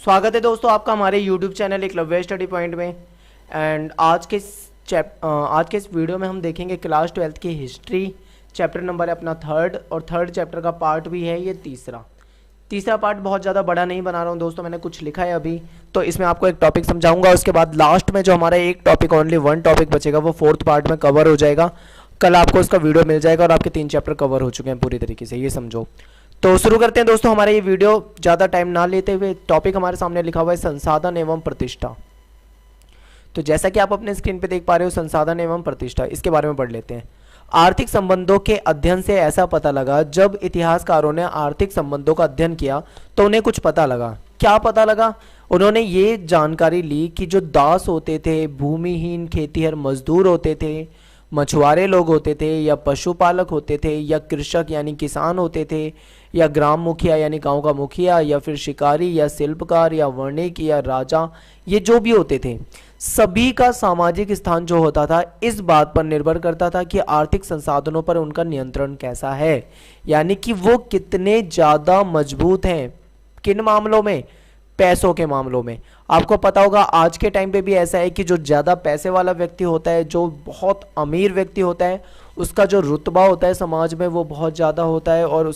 स्वागत है दोस्तों आपका हमारे YouTube channel Eklavya study point में। एंड आज के इस वीडियो में हम देखेंगे क्लास 12th की हिस्ट्री। चैप्टर नंबर है अपना थर्ड, और थर्ड चैप्टर का पार्ट भी है ये तीसरा पार्ट। बहुत ज़्यादा बड़ा नहीं बना रहा हूँ दोस्तों, मैंने कुछ लिखा है अभी, तो इसमें आपको एक टॉपिक समझाऊंगा। उसके बाद लास्ट में जो हमारा एक टॉपिक, ओनली वन टॉपिक बचेगा, वो फोर्थ पार्ट में कवर हो जाएगा। कल आपको उसका वीडियो मिल जाएगा और आपके 3 चैप्टर कवर हो चुके हैं पूरी तरीके से, ये समझो। तो शुरू करते हैं दोस्तों हमारा ये वीडियो ज़्यादा टाइम ना लेते हुए। टॉपिक हमारे सामने लिखा हुआ है संसाधन एवं प्रतिष्ठा। तो जैसा कि आप अपने स्क्रीन पे देख पा रहे हो, संसाधन एवं प्रतिष्ठा, इसके बारे में पढ़ लेते हैं। आर्थिक संबंधों के अध्ययन से ऐसा पता लगा, जब इतिहासकारों ने आर्थिक संबंधों का अध्ययन किया तो उन्हें कुछ पता लगा। क्या पता लगा? उन्होंने ये जानकारी ली कि जो दास होते थे, भूमिहीन खेतीहर मजदूर होते थे, मछुआरे लोग होते थे, या पशुपालक होते थे, या कृषक यानी किसान होते थे, या ग्राम मुखिया यानी गांव का मुखिया, या फिर शिकारी, या शिल्पकार, या वणिक, या राजा, ये जो भी होते थे, सभी का सामाजिक स्थान जो होता था इस बात पर निर्भर करता था कि आर्थिक संसाधनों पर उनका नियंत्रण कैसा है, यानी कि वो कितने ज़्यादा मजबूत हैं। किन मामलों में? पैसों के मामलों में। आपको पता होगा आज के टाइम पे भी ऐसा है कि जो ज़्यादा पैसे वाला व्यक्ति होता है, जो बहुत अमीर व्यक्ति होता है, उसका जो रुतबा होता है समाज में वो बहुत ज़्यादा होता है, और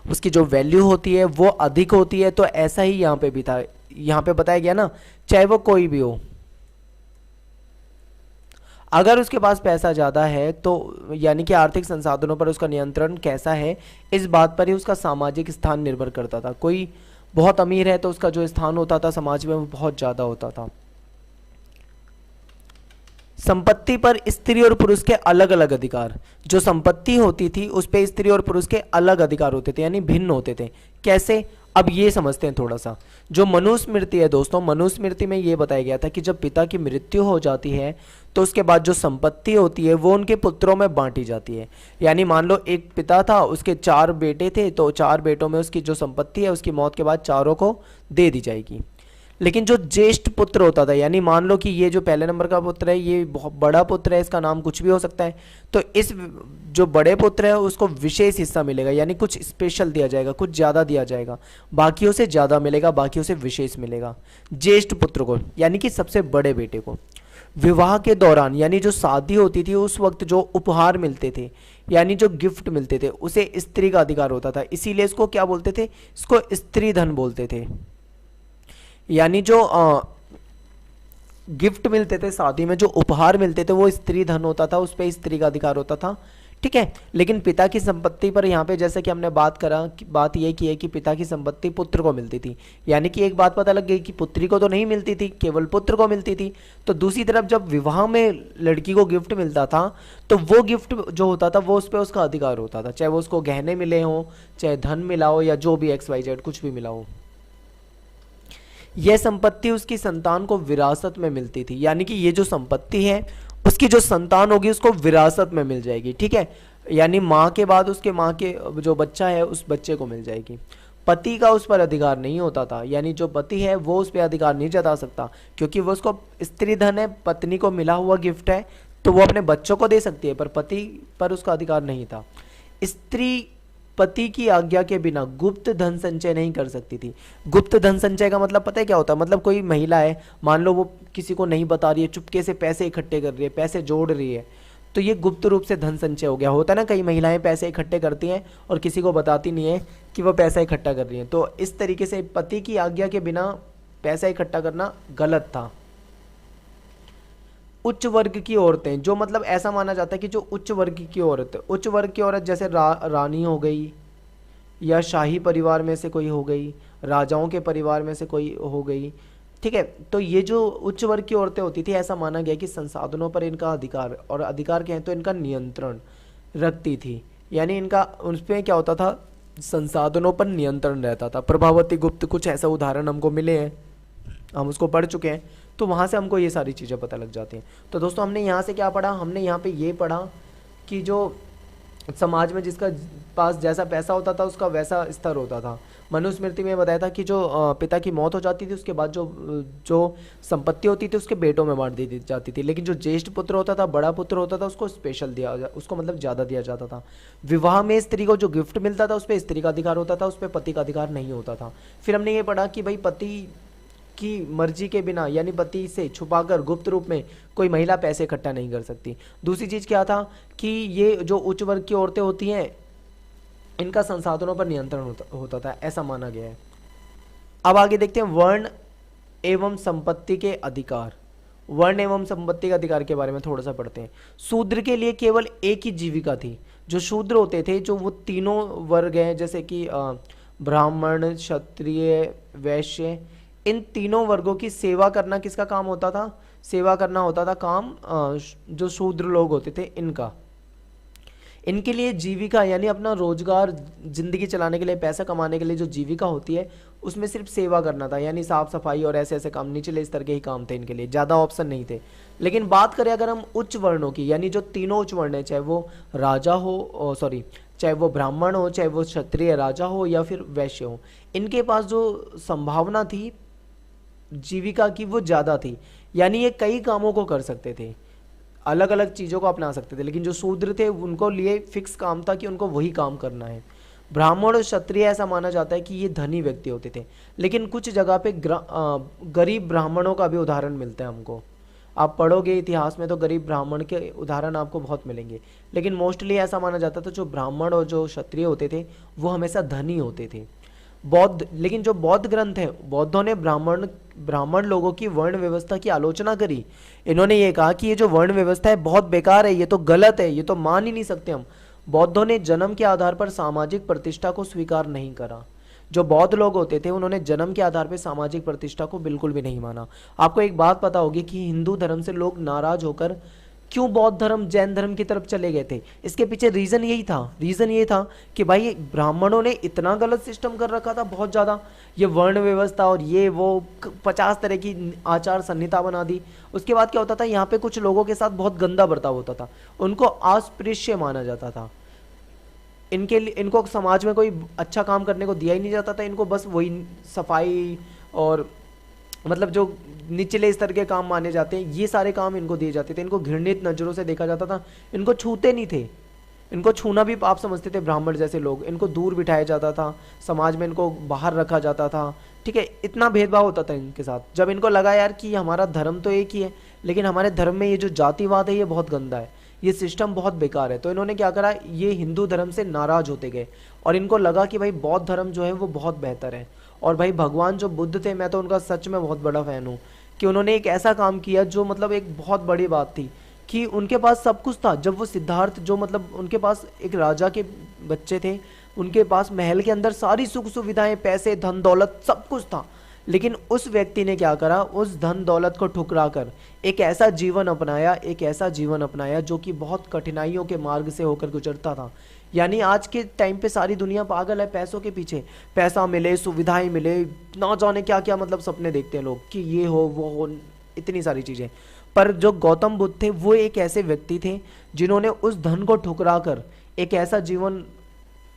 उसकी जो वैल्यू होती है वो अधिक होती है। तो ऐसा ही यहाँ पे भी था, यहाँ पे बताया गया ना, चाहे वो कोई भी हो, अगर उसके पास पैसा ज़्यादा है तो यानी कि आर्थिक संसाधनों पर उसका नियंत्रण कैसा है, इस बात पर ही उसका सामाजिक स्थान निर्भर करता था। कोई बहुत अमीर है तो उसका जो स्थान होता था समाज में वो बहुत ज़्यादा होता था। संपत्ति पर स्त्री और पुरुष के अलग अलग अधिकार। जो संपत्ति होती थी उस पे स्त्री और पुरुष के अलग अधिकार होते थे, यानी भिन्न होते थे। कैसे? अब ये समझते हैं थोड़ा सा। जो मनुस्मृति है दोस्तों, मनुस्मृति में ये बताया गया था कि जब पिता की मृत्यु हो जाती है तो उसके बाद जो संपत्ति होती है वो उनके पुत्रों में बांटी जाती है। यानी मान लो एक पिता था, उसके 4 बेटे थे, तो 4 बेटों में उसकी जो संपत्ति है उसकी मौत के बाद चारों को दे दी जाएगी। लेकिन जो ज्येष्ठ पुत्र होता था, यानी मान लो कि ये जो पहले नंबर का पुत्र है ये बहुत बड़ा पुत्र है, इसका नाम कुछ भी हो सकता है, तो इस जो बड़े पुत्र है उसको विशेष हिस्सा मिलेगा, यानी कुछ स्पेशल दिया जाएगा, कुछ ज़्यादा दिया जाएगा, बाकियों से ज़्यादा मिलेगा, बाकियों से विशेष मिलेगा ज्येष्ठ पुत्र को, यानी कि सबसे बड़े बेटे को। विवाह के दौरान यानी जो शादी होती थी उस वक्त जो उपहार मिलते थे, यानी जो गिफ्ट मिलते थे, उसे स्त्री का अधिकार होता था। इसीलिए इसको क्या बोलते थे? इसको स्त्री धन बोलते थे। यानी जो गिफ्ट मिलते थे शादी में, जो उपहार मिलते थे, वो स्त्री धन होता था, उस पर स्त्री का अधिकार होता था। ठीक है। लेकिन पिता की संपत्ति पर यहाँ पे जैसे कि हमने बात ये की है कि पिता की संपत्ति पुत्र को मिलती थी, यानी कि एक बात पता लग गई कि पुत्री को तो नहीं मिलती थी, केवल पुत्र को मिलती थी। तो दूसरी तरफ जब विवाह में लड़की को गिफ्ट मिलता था तो वो गिफ्ट जो होता था वो उस पर उसका अधिकार होता था, चाहे वो उसको गहने मिले हों, चाहे धन मिला हो, या जो भी XYZ कुछ भी मिला हो। यह संपत्ति उसकी संतान को विरासत में मिलती थी, यानी कि ये जो संपत्ति है उसकी जो संतान होगी उसको विरासत में मिल जाएगी। ठीक है। यानी माँ के बाद उसके माँ के जो बच्चा है उस बच्चे को मिल जाएगी। पति का उस पर अधिकार नहीं होता था, यानी जो पति है वो उस पर अधिकार नहीं जता सकता, क्योंकि वो उसको स्त्री धन है, पत्नी को मिला हुआ गिफ्ट है, तो वो अपने बच्चों को दे सकती है, पर पति पर उसका अधिकार नहीं था। स्त्री पति की आज्ञा के बिना गुप्त धन संचय नहीं कर सकती थी। गुप्त धन संचय का मतलब पता है क्या होता है? मतलब कोई महिला है, मान लो वो किसी को नहीं बता रही है, चुपके से पैसे इकट्ठे कर रही है, पैसे जोड़ रही है, तो ये गुप्त रूप से धन संचय हो गया। होता है ना, कई महिलाएं पैसे इकट्ठे करती हैं और किसी को बताती नहीं है कि वो पैसा इकट्ठा कर रही हैं। तो इस तरीके से पति की आज्ञा के बिना पैसा इकट्ठा करना गलत था। उच्च वर्ग की औरतें, जो मतलब ऐसा माना जाता है कि जो उच्च वर्ग की औरत, उच्च वर्ग की औरत जैसे रानी हो गई, या शाही परिवार में से कोई हो गई, राजाओं के परिवार में से कोई हो गई। ठीक है। तो ये जो उच्च वर्ग की औरतें होती थी, ऐसा माना गया कि संसाधनों पर इनका अधिकार, और अधिकार कहें तो इनका नियंत्रण रखती थी, यानी इनका उन पर क्या होता था? संसाधनों पर नियंत्रण रहता था। प्रभावती गुप्त, कुछ ऐसा उदाहरण हमको मिले हैं, हम उसको पढ़ चुके हैं, तो वहाँ से हमको ये सारी चीज़ें पता लग जाती हैं। तो दोस्तों हमने यहाँ से क्या पढ़ा? हमने यहाँ पे ये पढ़ा कि जो समाज में जिसका पास जैसा पैसा होता था उसका वैसा स्तर होता था। मनुस्मृति में बताया था कि जो पिता की मौत हो जाती थी उसके बाद जो जो संपत्ति होती थी उसके बेटों में बांट दी जाती थी, लेकिन जो ज्येष्ठ पुत्र होता था, बड़ा पुत्र होता था, उसको स्पेशल उसको मतलब ज़्यादा दिया जाता था। विवाह में स्त्री को जो गिफ्ट मिलता था उस पर स्त्री का अधिकार होता था, उस पर पति का अधिकार नहीं होता था। फिर हमने ये पढ़ा कि भाई पति की मर्जी के बिना यानी पति से छुपाकर गुप्त रूप में कोई महिला पैसे इकट्ठा नहीं कर सकती। दूसरी चीज़ क्या था कि ये जो उच्च वर्ग की औरतें होती हैं इनका संसाधनों पर नियंत्रण होता था, ऐसा माना गया है। अब आगे देखते हैं वर्ण एवं संपत्ति के अधिकार। वर्ण एवं संपत्ति के अधिकार के बारे में थोड़ा सा पढ़ते हैं। शूद्र के लिए केवल एक ही जीविका थी। जो शूद्र होते थे, जो वो तीनों वर्ग हैं जैसे कि ब्राह्मण, क्षत्रिय, वैश्य, इन तीनों वर्गों की सेवा करना किसका काम होता था? सेवा करना होता था काम जो शूद्र लोग होते थे इनका। इनके लिए जीविका यानी अपना रोजगार, जिंदगी चलाने के लिए, पैसा कमाने के लिए जो जीविका होती है उसमें सिर्फ सेवा करना था, यानी साफ सफाई और ऐसे ऐसे काम, निचले स्तर के ही काम थे इनके लिए, ज़्यादा ऑप्शन नहीं थे। लेकिन बात करें अगर हम उच्च वर्णों की, यानी जो तीनों उच्च वर्ण है, चाहे वो राजा हो, चाहे वो ब्राह्मण हो, चाहे वो क्षत्रिय राजा हो या फिर वैश्य हो, इनके पास जो संभावना थी जीविका की वो ज़्यादा थी, यानी ये कई कामों को कर सकते थे, अलग अलग चीज़ों को अपना सकते थे। लेकिन जो शूद्र थे उनको लिए फिक्स काम था कि उनको वही काम करना है। ब्राह्मण और क्षत्रिय ऐसा माना जाता है कि ये धनी व्यक्ति होते थे, लेकिन कुछ जगह पे गरीब ब्राह्मणों का भी उदाहरण मिलता है हमको। आप पढ़ोगे इतिहास में तो गरीब ब्राह्मण के उदाहरण आपको बहुत मिलेंगे, लेकिन मोस्टली ऐसा माना जाता था जो ब्राह्मण और जो क्षत्रिय होते थे वो हमेशा धनी होते थे। लेकिन जो बौद्ध ग्रंथ है, बौद्धों ने ब्राह्मण लोगों की वर्ण व्यवस्था की आलोचना करी। इन्होंने ये कहा कि ये जो वर्ण व्यवस्था है बहुत बेकार है, ये तो गलत है, ये तो मान ही नहीं सकते हम। बौद्धों ने जन्म के आधार पर सामाजिक प्रतिष्ठा को स्वीकार नहीं करा। जो बौद्ध लोग होते थे उन्होंने जन्म के आधार पर सामाजिक प्रतिष्ठा को बिल्कुल भी नहीं माना। आपको एक बात पता होगी कि हिंदू धर्म से लोग नाराज होकर क्यों बौद्ध धर्म, जैन धर्म की तरफ चले गए थे? इसके पीछे रीज़न ये था कि भाई ब्राह्मणों ने इतना गलत सिस्टम कर रखा था, बहुत ज़्यादा, ये वर्ण व्यवस्था और ये वो 50 तरह की आचार संहिता बना दी। उसके बाद क्या होता था, यहाँ पे कुछ लोगों के साथ बहुत गंदा बर्ताव होता था, उनको अस्पृश्य माना जाता था। इनको समाज में कोई अच्छा काम करने को दिया ही नहीं जाता था। इनको बस वही सफाई और मतलब जो निचले स्तर के काम माने जाते हैं ये सारे काम इनको दिए जाते थे। इनको घृणित नज़रों से देखा जाता था, इनको छूते नहीं थे। इनको छूना भी पाप समझते थे ब्राह्मण जैसे लोग, इनको दूर बिठाया जाता था, समाज में इनको बाहर रखा जाता था। ठीक है, इतना भेदभाव होता था इनके साथ। जब इनको लगा यार कि हमारा धर्म तो एक ही है, लेकिन हमारे धर्म में ये जो जातिवाद है ये बहुत गंदा है, ये सिस्टम बहुत बेकार है, तो इन्होंने क्या करा, ये हिंदू धर्म से नाराज होते गए और इनको लगा कि भाई बौद्ध धर्म जो है वो बहुत बेहतर है। और भाई भगवान जो बुद्ध थे, मैं तो उनका सच में बहुत बड़ा फ़ैन हूँ कि उन्होंने एक ऐसा काम किया जो मतलब एक बहुत बड़ी बात थी कि उनके पास सब कुछ था। जब वो सिद्धार्थ, जो मतलब उनके पास एक राजा के बच्चे थे, उनके पास महल के अंदर सारी सुख सुविधाएं, पैसे, धन दौलत सब कुछ था, लेकिन उस व्यक्ति ने क्या करा, उस धन दौलत को ठुकरा कर एक ऐसा जीवन अपनाया जो कि बहुत कठिनाइयों के मार्ग से होकर गुजरता था। यानी आज के टाइम पे सारी दुनिया पागल है पैसों के पीछे, पैसा मिले, सुविधाएं मिले, ना जाने क्या क्या मतलब सपने देखते हैं लोग कि ये हो वो हो, इतनी सारी चीज़ें। पर जो गौतम बुद्ध थे वो एक ऐसे व्यक्ति थे जिन्होंने उस धन को ठुकरा कर एक ऐसा जीवन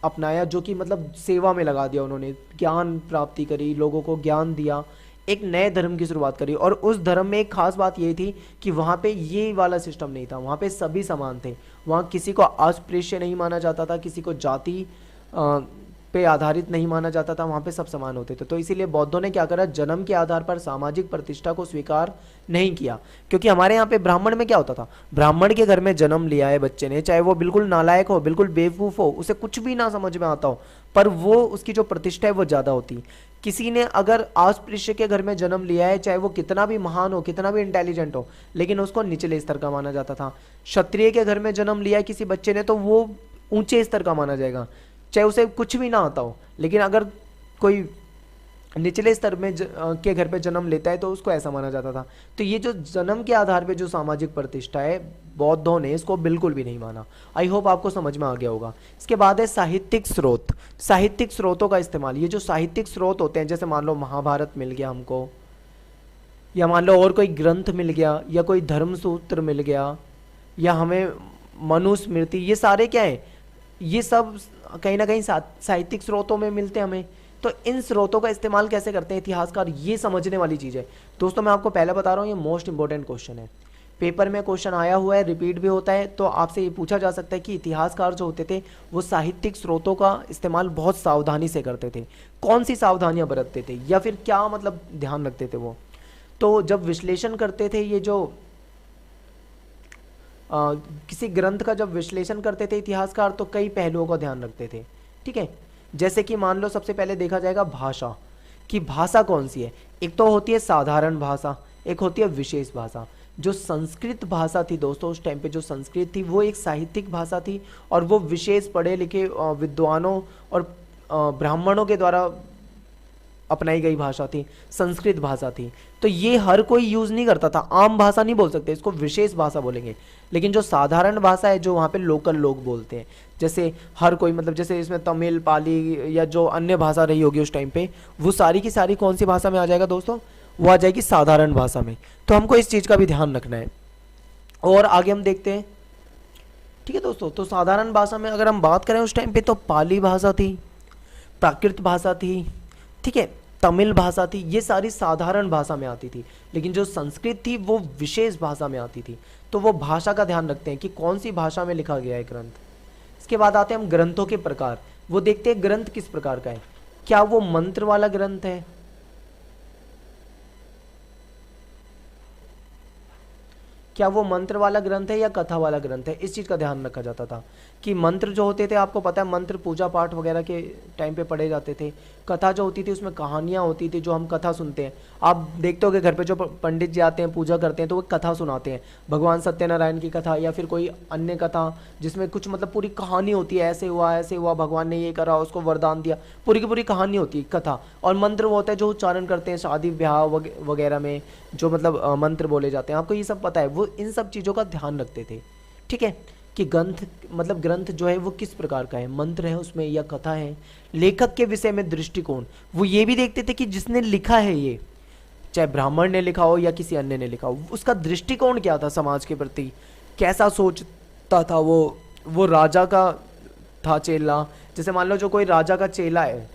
अपनाया जो कि मतलब सेवा में लगा दिया। उन्होंने ज्ञान प्राप्ति करी, लोगों को ज्ञान दिया, एक नए धर्म की शुरुआत करी। और उस धर्म में एक खास बात ये थी कि वहाँ पे ये वाला सिस्टम नहीं था, वहाँ पे सभी समान थे, वहाँ किसी को अस्पृश्य नहीं माना जाता था, किसी को जाति पे आधारित नहीं माना जाता था, वहाँ पे सब समान होते थे। तो इसीलिए बौद्धों ने क्या करा, जन्म के आधार पर सामाजिक प्रतिष्ठा को स्वीकार नहीं किया। क्योंकि हमारे यहाँ पे ब्राह्मण में क्या होता था, ब्राह्मण के घर में जन्म लिया है बच्चे ने, चाहे वो बिल्कुल नालायक हो, बिल्कुल बेवकूफ़ हो, उसे कुछ भी ना समझ में आता हो, पर वो उसकी जो प्रतिष्ठा है वो ज़्यादा होती। किसी ने अगर अस्पृश्य के घर में जन्म लिया है, चाहे वो कितना भी महान हो, कितना भी इंटेलिजेंट हो, लेकिन उसको निचले स्तर का माना जाता था। क्षत्रिय के घर में जन्म लिया है किसी बच्चे ने तो वो ऊंचे स्तर का माना जाएगा, चाहे उसे कुछ भी ना आता हो। लेकिन अगर कोई निचले स्तर में के घर पे जन्म लेता है तो उसको ऐसा माना जाता था। तो ये जो जन्म के आधार पे जो सामाजिक प्रतिष्ठा है, बौद्धों ने इसको बिल्कुल भी नहीं माना। आई होप आपको समझ में आ गया होगा। इसके बाद है साहित्यिक स्रोत, साहित्यिक स्रोतों का इस्तेमाल। ये जो साहित्यिक स्रोत होते हैं, जैसे मान लो महाभारत मिल गया हमको, या मान लो और कोई ग्रंथ मिल गया, या कोई धर्मसूत्र मिल गया, या हमें मनुस्मृति, ये सारे क्या है, ये सब कहीं ना कहीं साहित्यिक स्रोतों में मिलते हैं हमें। तो इन स्रोतों का इस्तेमाल कैसे करते हैं इतिहासकार, ये समझने वाली चीज़ है दोस्तों। मैं आपको पहले बता रहा हूँ, ये मोस्ट इंपॉर्टेंट क्वेश्चन है, पेपर में क्वेश्चन आया हुआ है, रिपीट भी होता है। तो आपसे ये पूछा जा सकता है कि इतिहासकार जो होते थे वो साहित्यिक स्रोतों का इस्तेमाल बहुत सावधानी से करते थे। कौन सी सावधानियां बरतते थे, या फिर क्या मतलब ध्यान रखते थे वो? तो जब विश्लेषण करते थे, ये जो किसी ग्रंथ का जब विश्लेषण करते थे इतिहासकार, तो कई पहलुओं का ध्यान रखते थे। ठीक है, जैसे कि मान लो सबसे पहले देखा जाएगा भाषा, कि भाषा कौन सी है। एक तो होती है साधारण भाषा, एक होती है विशेष भाषा। जो संस्कृत भाषा थी दोस्तों, उस टाइम पे जो संस्कृत थी वो एक साहित्यिक भाषा थी, और वो विशेष पढ़े लिखे विद्वानों और ब्राह्मणों के द्वारा अपनाई गई भाषा थी, संस्कृत भाषा थी। तो ये हर कोई यूज़ नहीं करता था, आम भाषा नहीं बोल सकते, इसको विशेष भाषा बोलेंगे। लेकिन जो साधारण भाषा है, जो वहाँ पे लोकल लोग बोलते हैं, जैसे हर कोई, मतलब जैसे इसमें तमिल, पाली या जो अन्य भाषा रही होगी उस टाइम पे, वो सारी की सारी कौन सी भाषा में आ जाएगा दोस्तों? वो आ जाएगी साधारण भाषा में। तो हमको इस चीज़ का भी ध्यान रखना है। और आगे हम देखते हैं। ठीक है दोस्तों, तो साधारण भाषा में अगर हम बात करें उस टाइम पे, तो पाली भाषा थी, प्राकृत भाषा थी, ठीक है, तमिल भाषा थी, ये सारी साधारण भाषा में आती थी। लेकिन जो संस्कृत थी वो विशेष भाषा में आती थी। तो वो भाषा का ध्यान रखते हैं कि कौन सी भाषा में लिखा गया है ग्रंथ। इसके बाद आते हैं हम ग्रंथों के प्रकार। वो देखते हैं ग्रंथ किस प्रकार का है, क्या वो मंत्र वाला ग्रंथ है, क्या वो मंत्र वाला ग्रंथ है या कथा वाला ग्रंथ है। इस चीज़ का ध्यान रखा जाता था कि मंत्र जो होते थे, आपको पता है मंत्र पूजा पाठ वगैरह के टाइम पे पढ़े जाते थे। कथा जो होती थी उसमें कहानियाँ होती थी, जो हम कथा सुनते हैं। आप देखते हो कि घर पे जो पंडित जी आते हैं, पूजा करते हैं, तो वो कथा सुनाते हैं, भगवान सत्यनारायण की कथा या फिर कोई अन्य कथा, जिसमें कुछ मतलब पूरी कहानी होती है, ऐसे हुआ, भगवान ने ये करा, उसको वरदान दिया, पूरी की पूरी कहानी होती है कथा। और मंत्र वो होता है जो उच्चारण करते हैं शादी ब्याह वगैरह में, जो मतलब मंत्र बोले जाते हैं। आपको ये सब पता है, वो इन सब चीज़ों का ध्यान रखते थे। ठीक है, कि ग्रंथ मतलब ग्रंथ जो है वो किस प्रकार का है, मंत्र है उसमें या कथा है। लेखक के विषय में दृष्टिकोण, वो ये भी देखते थे कि जिसने लिखा है, ये चाहे ब्राह्मण ने लिखा हो या किसी अन्य ने लिखा हो, उसका दृष्टिकोण क्या था समाज के प्रति, कैसा सोचता था वो राजा का था चेला। जैसे मान लो जो कोई राजा का चेला है,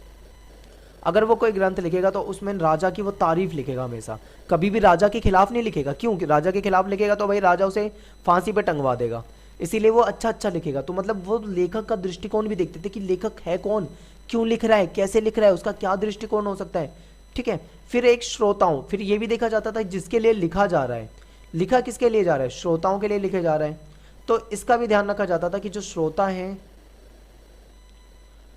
अगर वो कोई ग्रंथ लिखेगा तो उसमें राजा की वो तारीफ लिखेगा हमेशा, कभी भी राजा के खिलाफ नहीं लिखेगा। क्यों? राजा के खिलाफ लिखेगा तो भाई राजा उसे फांसी पे टंगवा देगा, इसीलिए वो अच्छा लिखेगा। तो मतलब वो लेखक का दृष्टिकोण भी देखते थे कि लेखक है कौन, क्यों लिख रहा है, कैसे लिख रहा है, उसका क्या दृष्टिकोण हो सकता है। ठीक है, फिर एक श्रोताओं, फिर ये भी देखा जाता था जिसके लिए लिखा जा रहा है, लिखा किसके लिए जा रहा है, श्रोताओं के लिए लिखे जा रहा है। तो इसका भी ध्यान रखा जाता था कि जो श्रोता हैं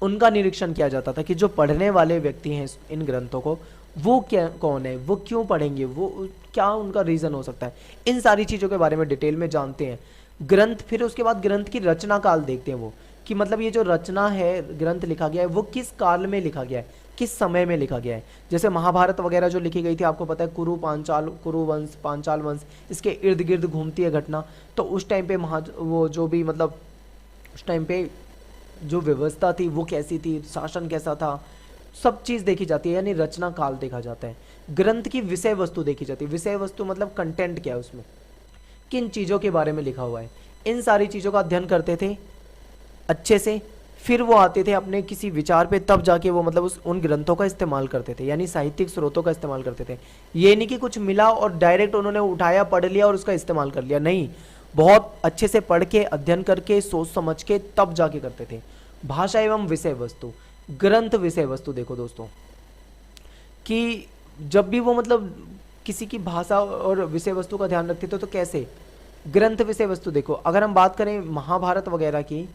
उनका निरीक्षण किया जाता था कि जो पढ़ने वाले व्यक्ति हैं इन ग्रंथों को, वो क्या कौन है, वो क्यों पढ़ेंगे, वो क्या उनका रीज़न हो सकता है। इन सारी चीज़ों के बारे में डिटेल में जानते हैं ग्रंथ। फिर उसके बाद ग्रंथ की रचना काल देखते हैं, वो कि मतलब ये जो रचना है, ग्रंथ लिखा गया है, वो किस काल में लिखा गया है, किस समय में लिखा गया है। जैसे महाभारत वगैरह जो लिखी गई थी, आपको पता है कुरु वंश, पांचाल वंश, इसके इर्द गिर्द घूमती है घटना। तो उस टाइम पे वो जो भी मतलब उस टाइम पे जो व्यवस्था थी वो कैसी थी, शासन कैसा था, सब चीज़ देखी जाती है, यानी रचना काल देखा जाता है। ग्रंथ की विषय वस्तु देखी जाती है। विषय वस्तु मतलब कंटेंट क्या है, उसमें किन चीज़ों के बारे में लिखा हुआ है, इन सारी चीज़ों का अध्ययन करते थे अच्छे से। फिर वो आते थे अपने किसी विचार पे, तब जाके वो मतलब उन ग्रंथों का इस्तेमाल करते थे, यानी साहित्यिक स्रोतों का इस्तेमाल करते थे। ये नहीं कि कुछ मिला और डायरेक्ट उन्होंने उठाया, पढ़ लिया और उसका इस्तेमाल कर लिया, नहीं, बहुत अच्छे से पढ़ के, अध्ययन करके, सोच समझ के तब जाके करते थे। भाषा एवं विषय वस्तु, ग्रंथ विषय वस्तु देखो दोस्तों, कि जब भी वो मतलब किसी की भाषा और विषय वस्तु का ध्यान रखते थे तो कैसे। ग्रंथ विषय वस्तु देखो, अगर हम बात करें महाभारत वगैरह की,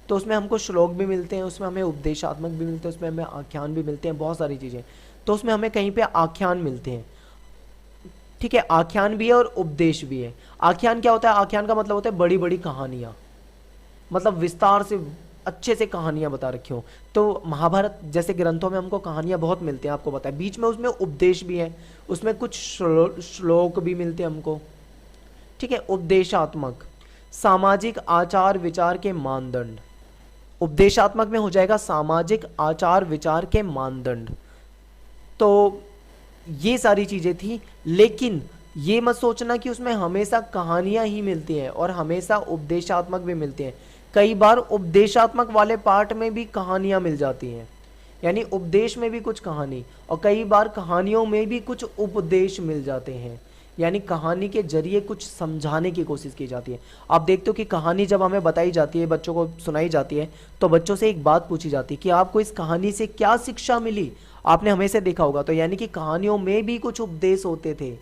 तो उसमें हमको श्लोक भी मिलते हैं, उसमें हमें उपदेशात्मक भी मिलते हैं, उसमें हमें आख्यान भी मिलते हैं, बहुत सारी चीज़ें। तो उसमें हमें कहीं पे आख्यान मिलते हैं, ठीक है, आख्यान भी है और उपदेश भी है। आख्यान क्या होता है? आख्यान का मतलब होता है बड़ी बड़ी कहानियाँ, मतलब विस्तार से अच्छे से कहानियाँ बता रखी हो। तो महाभारत जैसे ग्रंथों में हमको कहानियाँ बहुत मिलती हैं, आपको पता है। बीच में उसमें उपदेश भी है, उसमें कुछ श्लोक भी मिलते हैं हमको, ठीक है। उपदेशात्मक, सामाजिक आचार विचार के मानदंड, उपदेशात्मक में हो जाएगा सामाजिक आचार विचार के मानदंड। तो ये सारी चीज़ें थी, लेकिन ये मत सोचना कि उसमें हमेशा कहानियाँ ही मिलती हैं और हमेशा उपदेशात्मक भी मिलती हैं। कई बार उपदेशात्मक वाले पार्ट में भी कहानियाँ मिल जाती हैं, यानी उपदेश में भी कुछ कहानी, और कई बार कहानियों में भी कुछ उपदेश मिल जाते हैं, यानी कहानी के जरिए कुछ समझाने की कोशिश की जाती है। आप देखते हो कि कहानी जब हमें बताई जाती है, बच्चों को सुनाई जाती है, तो बच्चों से एक बात पूछी जाती है कि आपको इस कहानी से क्या शिक्षा मिली। आपने हमेशा देखा होगा, तो यानी कि कहानियों में भी कुछ उपदेश होते थे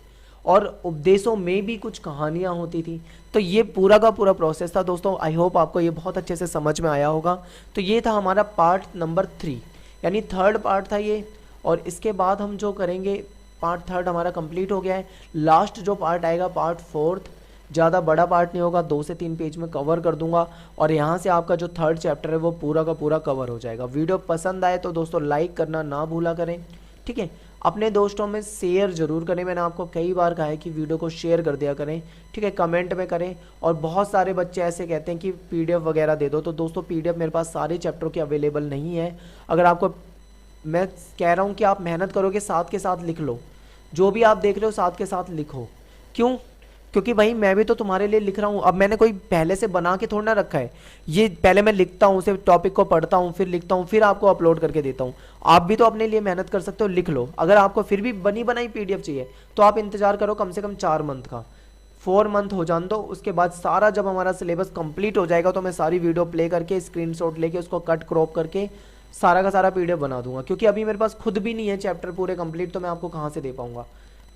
और उपदेशों में भी कुछ कहानियाँ होती थी। तो ये पूरा का पूरा प्रोसेस था दोस्तों। आई होप आपको ये बहुत अच्छे से समझ में आया होगा। तो ये था हमारा पार्ट नंबर 3, यानी थर्ड पार्ट था ये। और इसके बाद हम जो करेंगे, पार्ट थर्ड हमारा कंप्लीट हो गया है। लास्ट जो पार्ट आएगा पार्ट फोर्थ, ज़्यादा बड़ा पार्ट नहीं होगा, 2 से 3 पेज में कवर कर दूंगा और यहाँ से आपका जो थर्ड चैप्टर है वो पूरा का पूरा कवर हो जाएगा। वीडियो पसंद आए तो दोस्तों लाइक करना ना भूला करें, ठीक है। अपने दोस्तों में शेयर जरूर करें, मैंने आपको कई बार कहा है कि वीडियो को शेयर कर दिया करें, ठीक है। कमेंट में करें। और बहुत सारे बच्चे ऐसे कहते हैं कि PDF वगैरह दे दो, तो दोस्तों PDF मेरे पास सारे चैप्टरों की अवेलेबल नहीं है। अगर आपको, मैं कह रहा हूँ कि आप मेहनत करोगे, साथ के साथ लिख लो, जो भी आप देख रहे हो साथ के साथ लिखो। क्यों? क्योंकि भाई मैं भी तो तुम्हारे लिए लिख रहा हूँ। अब मैंने कोई पहले से बना के थोड़ा ना रखा है, ये पहले मैं लिखता हूँ, उसे टॉपिक को पढ़ता हूँ, फिर लिखता हूँ, फिर आपको अपलोड करके देता हूँ। आप भी तो अपने लिए मेहनत कर सकते हो, लिख लो। अगर आपको फिर भी बनी बनाई PDF चाहिए तो आप इंतजार करो कम से कम 4 मंथ का, 4 मंथ हो जान दो। उसके बाद सारा जब हमारा सिलेबस कंप्लीट हो जाएगा तो मैं सारी वीडियो प्ले करके स्क्रीनशॉट लेके उसको कट क्रॉप करके सारा का सारा PDF बना दूंगा। क्योंकि अभी मेरे पास खुद भी नहीं है चैप्टर पूरे कंप्लीट, तो मैं आपको कहाँ से दे पाऊंगा।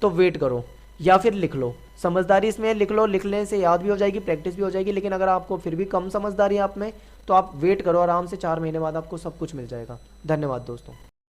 तो वेट करो या फिर लिख लो। समझदारी इसमें लिख लो, लिखने से याद भी हो जाएगी, प्रैक्टिस भी हो जाएगी। लेकिन अगर आपको फिर भी कम समझदारी है आप में, तो आप वेट करो, आराम से 4 महीने बाद आपको सब कुछ मिल जाएगा। धन्यवाद दोस्तों।